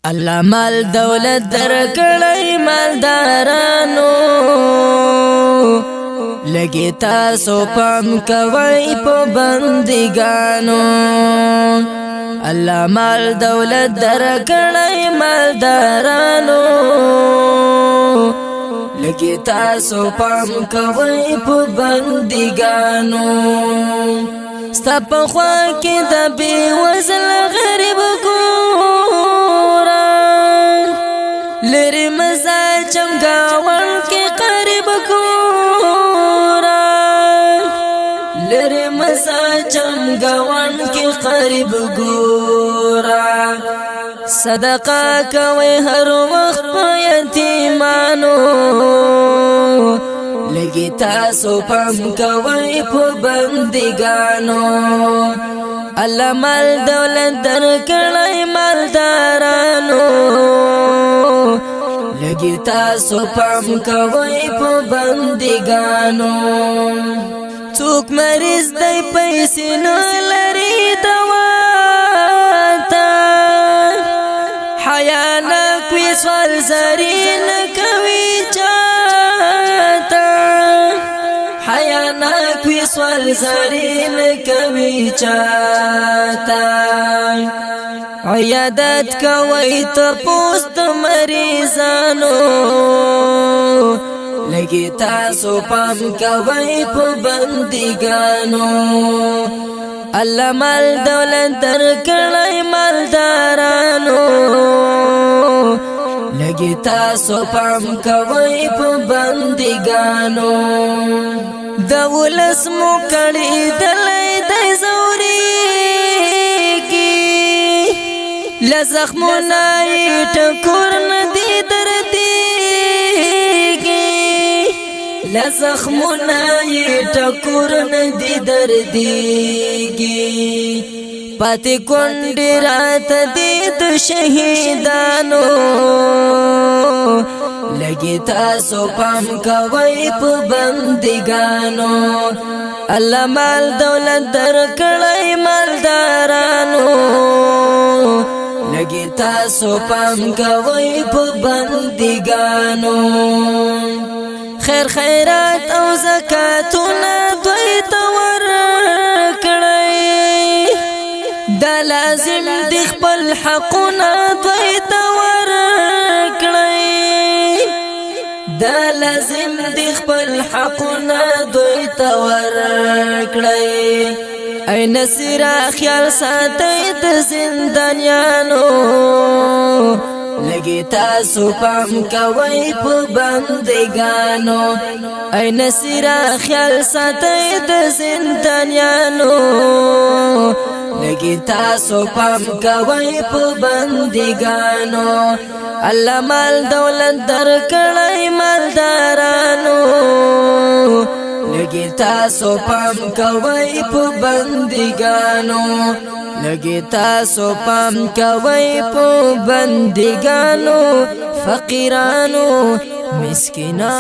الله مال دولت درکړی مالدارانو لګي تاسو پام کوي په بندګانو الله مال دولت درکړی مالدارانو لګي تاسو پام کوي په بندګانو ستا په خوا کې د بې وزل غریب ګورا لري مزاجم گاون کې قریب ګورا لري مزاجم گاون کې قریب ګورا صدقه کوي هر وخت په یتیمانو لګي تاسو پام کوي په بندګانو الله مال دولت درکړی مالدارانو لګي تاسو پام کوي په بندګانو څوک مریض دی پیسې نه لري دوا ته حیا نه کوي سوال زری نه کوي سوال زرین کوي چاته عیادت کوي تپوس د مریضانو لګي تاسو پام کوي په بندګانو الله مال دولت درکړی مالدارانو لګي تاسو پام کوي په بندګانو دولس مو کړي دلای د زوري کی لزخمونه ټکور ندی دردی کی لزخمونه ټکور ندی دردی کی پاتې کونډې رات دې د شهیدانو لګي تاسو پام کوي په بندګانو الله مال دولت درکړی مالدارانو لګي تاسو پام کوي په بندګانو خیر خیرات او زکاتونه دوی ته ورکړی دا لازم دی خپل حقونه دوی ته ورکړی دا لازم دی خپل حقونه دوی ته ورکړی ای نصیرا خیال ساتئ د زندانیانو لګي تاسو پام کوي په بندګانو ای نصیرا خیال ساتئ د زندانیانو لګي تاسو پام کوي په بندګانو الله مال دولت درکړی مالدارانو لګي تاسو پام کوي په بندګانو لګي تاسو پام کوي په بندګانو فقیرانو مسکینانو